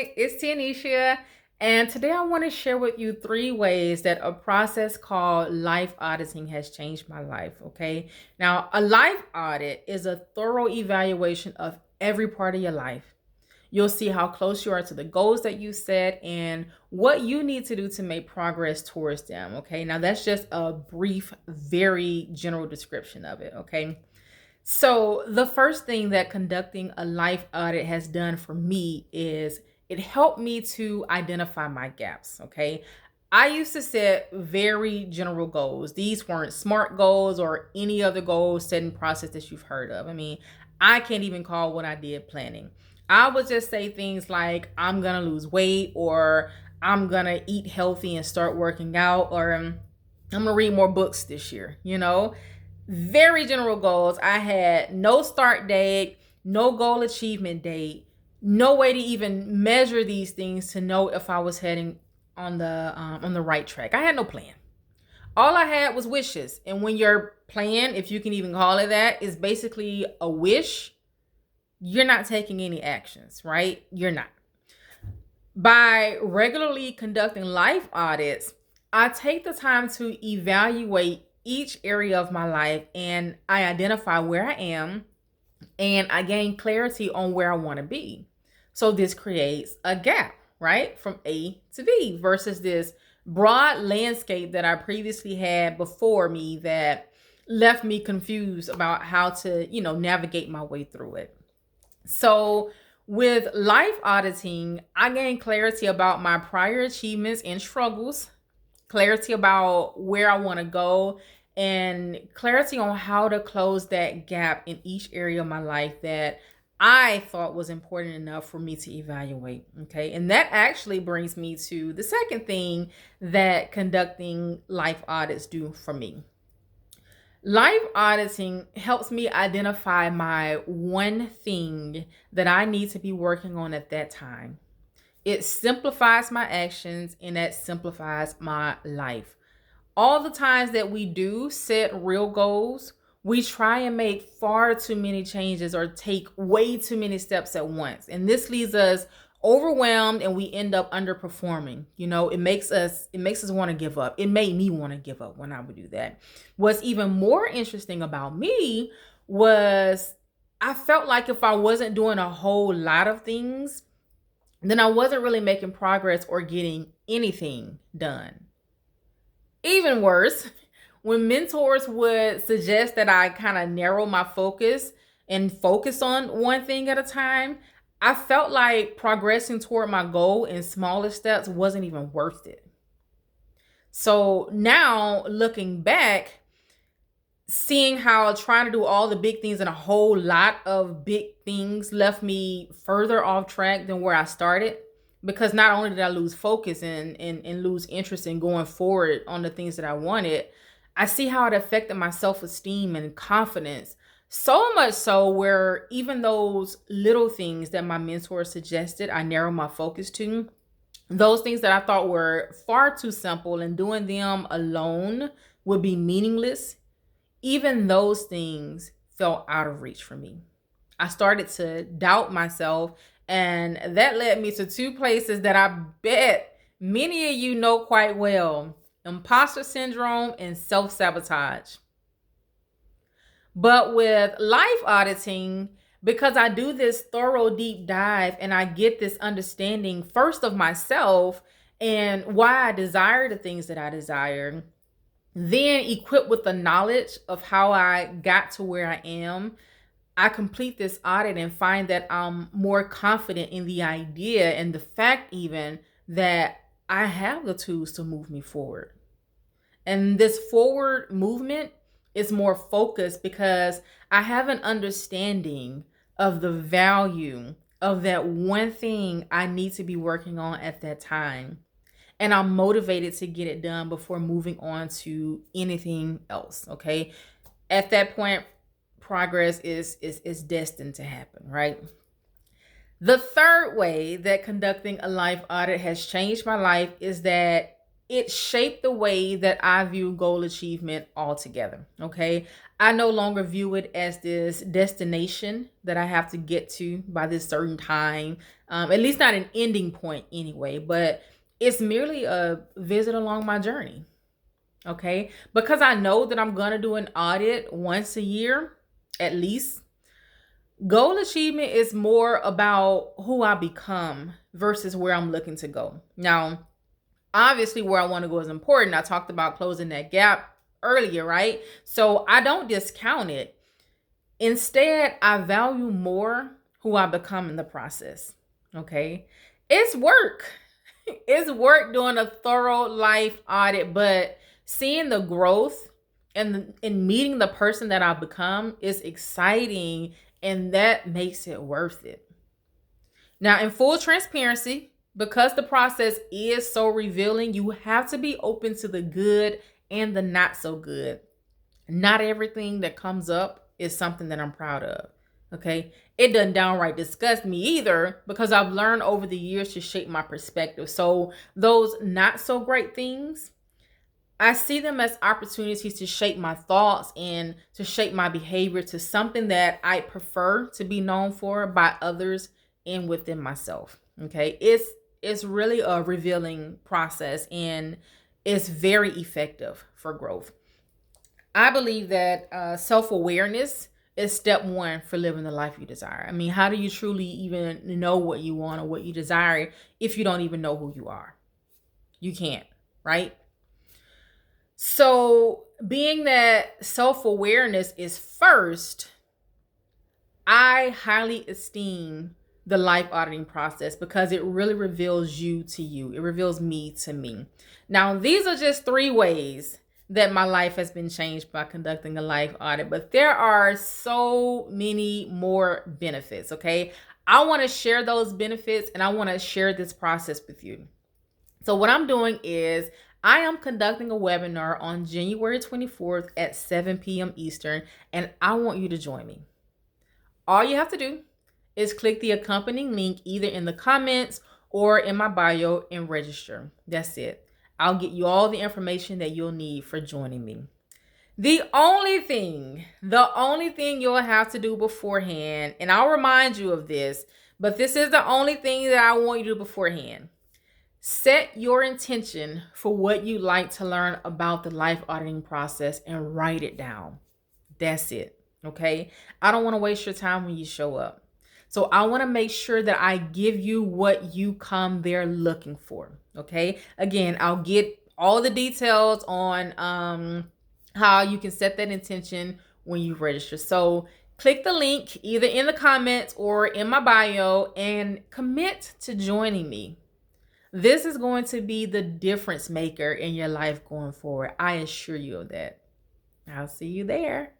Hey, it's Tanisha, and today I want to share with you 3 ways that a process called life auditing has changed my life. Okay, now a life audit is a thorough evaluation of every part of your life. You'll see how close you are to the goals that you set and what you need to do to make progress towards them. Okay, now that's just a brief, very general description of it. Okay. So, the first thing that conducting a life audit has done for me is it helped me to identify my gaps. Okay. I used to set very general goals. These weren't SMART goals or any other goal setting process that you've heard of. I mean, I can't even call what I did planning. I would just say things like, I'm going to lose weight, or I'm going to eat healthy and start working out, or I'm going to read more books this year. Very general goals. I had no start date, no goal achievement date, no way to even measure these things to know if I was heading on the right track. I had no plan. All I had was wishes. And when your plan, if you can even call it that, is basically a wish, you're not taking any actions, right? You're not. By regularly conducting life audits, I take the time to evaluate each area of my life and I identify where I am and I gain clarity on where I want to be. So this creates a gap, right? From A to B versus this broad landscape that I previously had before me that left me confused about how to, navigate my way through it. So, with life auditing, I gained clarity about my prior achievements and struggles, clarity about where I want to go, and clarity on how to close that gap in each area of my life that I thought was important enough for me to evaluate. Okay. And that actually brings me to the second thing that conducting life audits do for me. Life auditing helps me identify my one thing that I need to be working on at that time. It simplifies my actions and that simplifies my life. All the times that we do set real goals, we try and make far too many changes or take way too many steps at once. And this leaves us overwhelmed and we end up underperforming. It makes us want to give up. It made me want to give up when I would do that. What's even more interesting about me was I felt like if I wasn't doing a whole lot of things, then I wasn't really making progress or getting anything done. Even worse, when mentors would suggest that I kind of narrow my focus and focus on one thing at a time, I felt like progressing toward my goal in smaller steps wasn't even worth it. So now looking back, seeing how trying to do all the big things and a whole lot of big things left me further off track than where I started. Because not only did I lose focus and lose interest in going forward on the things that I wanted, I see how it affected my self-esteem and confidence. So much so where even those little things that my mentor suggested, I narrowed my focus to. Those things that I thought were far too simple and doing them alone would be meaningless, even those things felt out of reach for me. I started to doubt myself, and that led me to 2 places that I bet many of you know quite well: imposter syndrome and self sabotage. But with life auditing, because I do this thorough deep dive and I get this understanding first of myself and why I desire the things that I desire, then equipped with the knowledge of how I got to where I am, I complete this audit and find that I'm more confident in the idea and the fact even that I have the tools to move me forward. And this forward movement is more focused because I have an understanding of the value of that one thing I need to be working on at that time. And I'm motivated to get it done before moving on to anything else. Okay. At that point, progress is destined to happen, right? The third way that conducting a life audit has changed my life is that it shaped the way that I view goal achievement altogether. Okay. I no longer view it as this destination that I have to get to by this certain time. At least not an ending point anyway, but it's merely a visit along my journey. Okay. Because I know that I'm going to do an audit once a year, at least. Goal achievement is more about who I become versus where I'm looking to go. Now, obviously, where I want to go is important. I talked about closing that gap earlier, right? So I don't discount it. Instead, I value more who I become in the process. Okay. It's work. It's work doing a thorough life audit, but seeing the growth and in meeting the person that I've become is exciting, and that makes it worth it. Now, in full transparency, because the process is so revealing, you have to be open to the good and the not so good. Not everything that comes up is something that I'm proud of. Okay. It doesn't downright disgust me either, because I've learned over the years to shape my perspective. So those not so great things, I see them as opportunities to shape my thoughts and to shape my behavior to something that I prefer to be known for by others and within myself. Okay. It's really a revealing process, and it's very effective for growth. I believe that self-awareness is step one for living the life you desire. I mean, how do you truly even know what you want or what you desire if you don't even know who you are? You can't, right? So, being that self-awareness is first, I highly esteem the life auditing process because it really reveals you to you. It reveals me to me. Now, these are just 3 ways that my life has been changed by conducting a life audit, but there are so many more benefits, okay? I want to share those benefits, and I want to share this process with you. So what I'm doing is I am conducting a webinar on January 24th at 7 p.m. Eastern, and I want you to join me. All you have to do is click the accompanying link either in the comments or in my bio and register. That's it. I'll get you all the information that you'll need for joining me. The only thing you'll have to do beforehand, and I'll remind you of this, but this is the only thing that I want you to do beforehand. Set your intention for what you'd like to learn about the life auditing process and write it down. That's it. Okay. I don't want to waste your time when you show up. So I want to make sure that I give you what you come there looking for. Okay. Again, I'll get all the details on how you can set that intention when you register. So click the link either in the comments or in my bio and commit to joining me. This is going to be the difference maker in your life going forward. I assure you of that. I'll see you there.